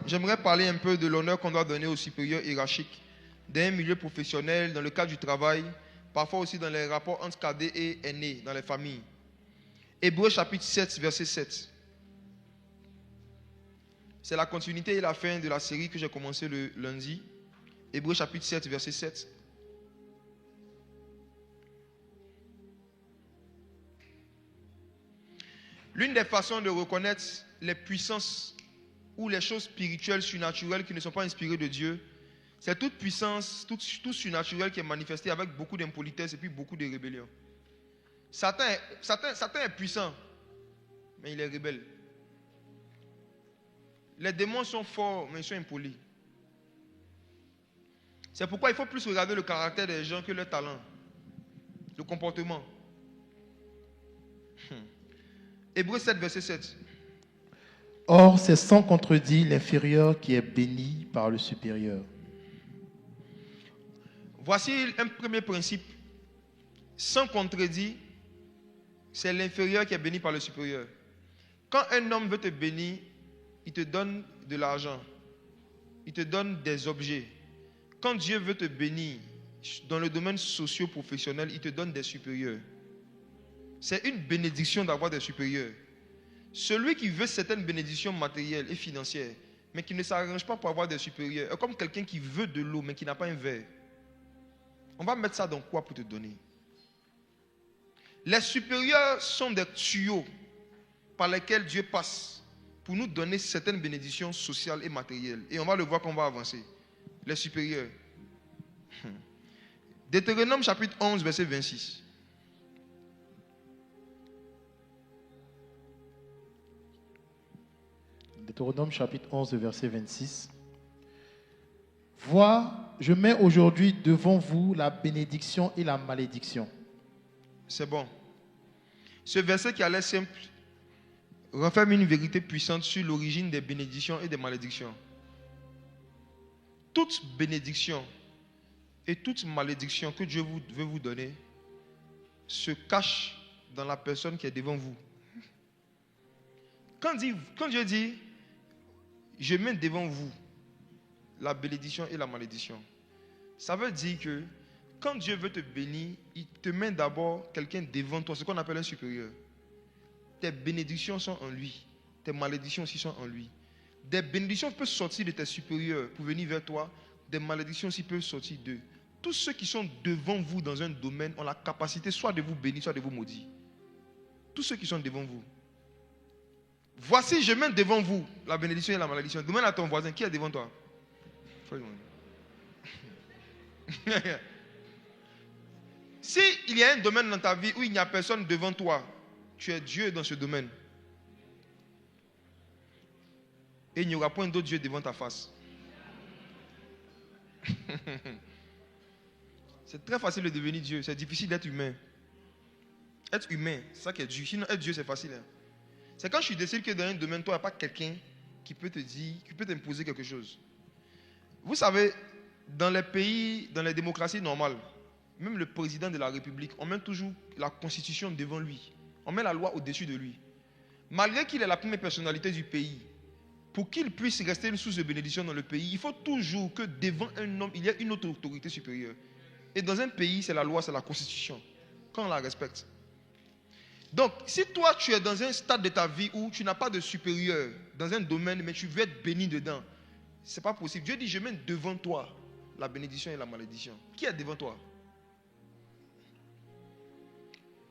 j'aimerais parler un peu de l'honneur qu'on doit donner aux supérieurs hiérarchiques dans un milieu professionnel, dans le cadre du travail, parfois aussi dans les rapports entre cadets et aînés dans les familles. Hébreux chapitre 7, verset 7. C'est la continuité et la fin de la série que j'ai commencé le lundi. Hébreux chapitre 7, verset 7. L'une des façons de reconnaître les puissances ou les choses spirituelles, surnaturelles qui ne sont pas inspirées de Dieu, c'est toute puissance, tout surnaturel qui est manifesté avec beaucoup d'impolitesse et puis beaucoup de rébellion. Satan est puissant, mais il est rebelle. Les démons sont forts, mais ils sont impolis. C'est pourquoi il faut plus regarder le caractère des gens que leur talent, le comportement. Hébreux 7, verset 7. Or, c'est sans contredit l'inférieur qui est béni par le supérieur. Voici un premier principe. Sans contredit, c'est l'inférieur qui est béni par le supérieur. Quand un homme veut te bénir, il te donne de l'argent. Il te donne des objets. Quand Dieu veut te bénir, dans le domaine socio-professionnel, il te donne des supérieurs. C'est une bénédiction d'avoir des supérieurs. Celui qui veut certaines bénédictions matérielles et financières, mais qui ne s'arrange pas pour avoir des supérieurs, est comme quelqu'un qui veut de l'eau, mais qui n'a pas un verre. On va mettre ça dans quoi pour te donner? Les supérieurs sont des tuyaux par lesquels Dieu passe pour nous donner certaines bénédictions sociales et matérielles. Et on va le voir quand on va avancer. Les supérieurs. Deutéronome chapitre 11, verset 26. Deutéronome chapitre 11, verset 26. Vois, je mets aujourd'hui devant vous la bénédiction et la malédiction. C'est bon. Ce verset qui a l'air simple renferme une vérité puissante sur l'origine des bénédictions et des malédictions. Toute bénédiction et toute malédiction que Dieu veut vous donner se cache dans la personne qui est devant vous. Quand Dieu dit, je mets devant vous la bénédiction et la malédiction, ça veut dire que quand Dieu veut te bénir, il te met d'abord quelqu'un devant toi, ce qu'on appelle un supérieur. Tes bénédictions sont en lui, tes malédictions aussi sont en lui. Des bénédictions peuvent sortir de tes supérieurs pour venir vers toi, des malédictions aussi peuvent sortir d'eux. Tous ceux qui sont devant vous dans un domaine ont la capacité soit de vous bénir, soit de vous maudire. Tous ceux qui sont devant vous. Voici, je mets devant vous la bénédiction et la malédiction. Demande à ton voisin, qui est devant toi? Si il y a un domaine dans ta vie où il n'y a personne devant toi, tu es Dieu dans ce domaine. Et il n'y aura point d'autre Dieu devant ta face. C'est très facile de devenir Dieu, c'est difficile d'être humain. Être humain, c'est ça qui est Dieu. Sinon, être Dieu, c'est facile. Hein. C'est quand je suis décidé que dans un domaine, toi, il n'y a pas quelqu'un qui peut te dire, qui peut t'imposer quelque chose. Vous savez, dans les pays, dans les démocraties normales, même le président de la République, on met toujours la constitution devant lui. On met la loi au-dessus de lui. Malgré qu'il est la première personnalité du pays, pour qu'il puisse rester une source de bénédiction dans le pays, il faut toujours que devant un homme, il y ait une autre autorité supérieure. Et dans un pays, c'est la loi, c'est la constitution. Quand on la respecte. Donc, si toi, tu es dans un stade de ta vie où tu n'as pas de supérieur dans un domaine, mais tu veux être béni dedans, ce n'est pas possible. Dieu dit, je mets devant toi la bénédiction et la malédiction. Qui est devant toi?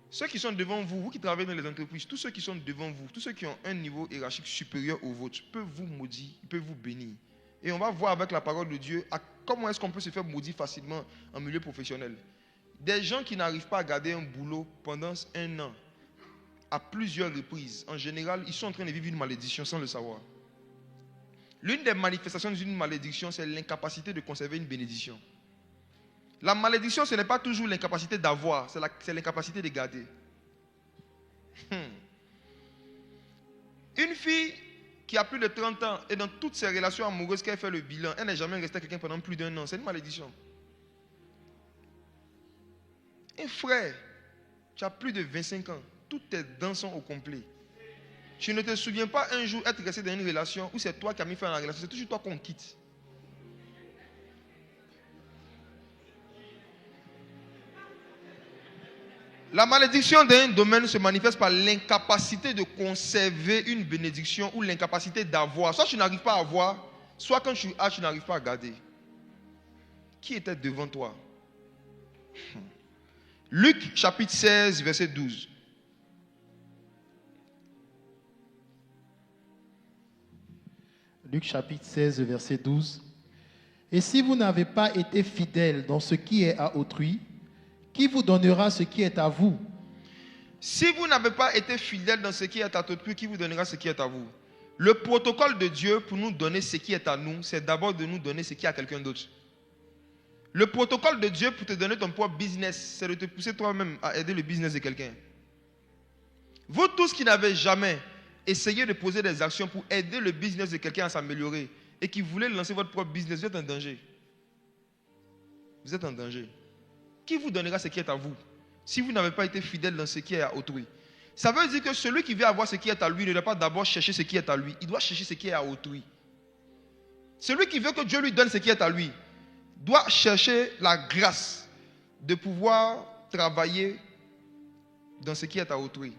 Ceux qui sont devant vous, vous qui travaillez dans les entreprises, tous ceux qui sont devant vous, tous ceux qui ont un niveau hiérarchique supérieur au vôtre, peuvent vous maudire, peuvent vous bénir. Et on va voir avec la parole de Dieu comment est-ce qu'on peut se faire maudire facilement en milieu professionnel. Des gens qui n'arrivent pas à garder un boulot pendant un an, à plusieurs reprises, en général, ils sont en train de vivre une malédiction sans le savoir. L'une des manifestations d'une malédiction, c'est l'incapacité de conserver une bénédiction. La malédiction, ce n'est pas toujours l'incapacité d'avoir, c'est l'incapacité de garder. Une fille qui a plus de 30 ans et dans toutes ses relations amoureuses qu'elle fait le bilan, elle n'est jamais restée avec quelqu'un pendant plus d'1 an. C'est une malédiction. Un frère, tu as plus de 25 ans, toutes tes dents sont au complet. Tu ne te souviens pas un jour être resté dans une relation où c'est toi qui as mis fin à la relation, c'est toujours toi qu'on quitte. La malédiction d'un domaine se manifeste par l'incapacité de conserver une bénédiction ou l'incapacité d'avoir. Soit tu n'arrives pas à avoir, soit quand tu as, tu n'arrives pas à garder. Qui était devant toi? Luc chapitre 16, verset 12. Luc chapitre 16, verset 12. Et si vous n'avez pas été fidèle dans ce qui est à autrui, qui vous donnera ce qui est à vous? Si vous n'avez pas été fidèle dans ce qui est à autrui, qui vous donnera ce qui est à vous? Le protocole de Dieu pour nous donner ce qui est à nous, c'est d'abord de nous donner ce qui est à quelqu'un d'autre. Le protocole de Dieu pour te donner ton propre business, c'est de te pousser toi-même à aider le business de quelqu'un. Vous tous qui n'avez jamais essayé de poser des actions pour aider le business de quelqu'un à s'améliorer et qui voulez lancer votre propre business, vous êtes en danger. Vous êtes en danger. Qui vous donnera ce qui est à vous si vous n'avez pas été fidèle dans ce qui est à autrui? Ça veut dire que celui qui veut avoir ce qui est à lui ne doit pas d'abord chercher ce qui est à lui. Il doit chercher ce qui est à autrui. Celui qui veut que Dieu lui donne ce qui est à lui doit chercher la grâce de pouvoir travailler dans ce qui est à autrui.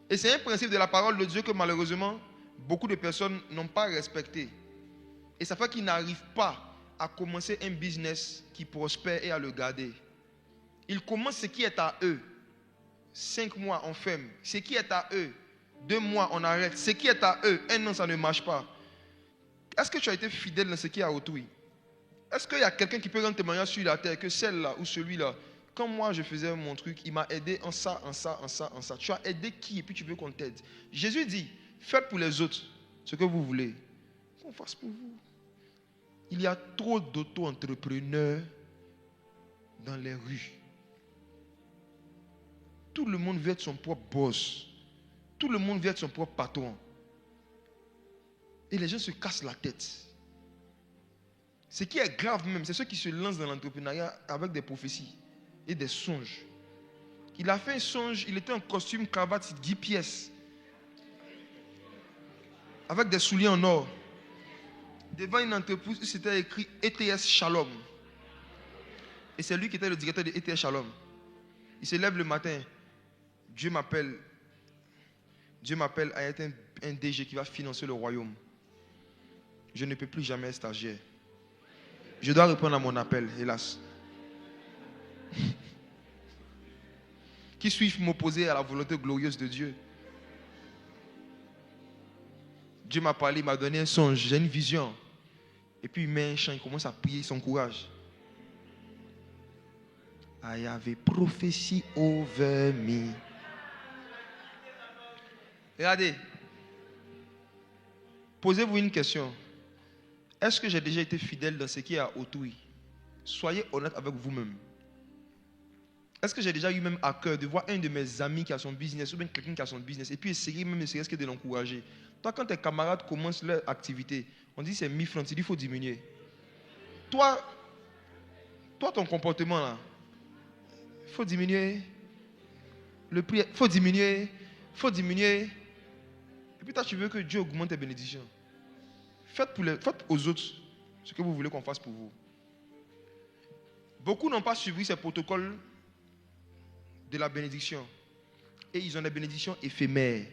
Et c'est un principe de la parole de Dieu que malheureusement, beaucoup de personnes n'ont pas respecté. Et ça fait qu'ils n'arrivent pas à commencer un business qui prospère et à le garder. Ils commencent ce qui est à eux. 5 mois, on ferme. Ce qui est à eux, 2 mois, on arrête. Ce qui est à eux, 1 an, ça ne marche pas. Est-ce que tu as été fidèle dans ce qui est à autrui? Est-ce qu'il y a quelqu'un qui peut rendre témoignage sur la terre que celle-là ou celui-là, quand moi je faisais mon truc, il m'a aidé en ça, en ça, en ça, en ça. Tu as aidé qui et puis tu veux qu'on t'aide? Jésus dit, faites pour les autres ce que vous voulez. Qu'on fasse pour vous. Il y a trop d'auto-entrepreneurs dans les rues. Tout le monde veut être son propre boss. Tout le monde veut être son propre patron. Et les gens se cassent la tête. Ce qui est grave même, c'est ceux qui se lancent dans l'entrepreneuriat avec des prophéties et des songes. Il a fait un songe, il était en costume, cravate, 10 pièces. Avec des souliers en or. Devant une entreprise où c'était écrit ETS Shalom. Et c'est lui qui était le directeur de ETS Shalom. Il se lève le matin. Dieu m'appelle à être un DG qui va financer le royaume. Je ne peux plus jamais être stagiaire. Je dois répondre à mon appel, hélas. Qui suis-je pour m'opposer à la volonté glorieuse de Dieu? Dieu m'a parlé, il m'a donné un songe, j'ai une vision. Et puis il met un chant, il commence à prier, il s'encourage. I have a prophecy over me. Regardez. Posez-vous une question. Est-ce que j'ai déjà été fidèle dans ce qui est à autrui? Soyez honnête avec vous-même. Est-ce que j'ai déjà eu même à cœur de voir un de mes amis qui a son business ou bien quelqu'un qui a son business et puis essayer même que de l'encourager? Toi, quand tes camarades commencent leur activité, on dit c'est 1000 francs, tu dis il faut diminuer. Toi, ton comportement là, il faut diminuer. Le prix, il faut diminuer. Il faut diminuer. Et puis toi, tu veux que Dieu augmente tes bénédictions. Faites aux autres ce que vous voulez qu'on fasse pour vous. Beaucoup n'ont pas suivi ces protocoles de la bénédiction. Et ils ont des bénédictions éphémères.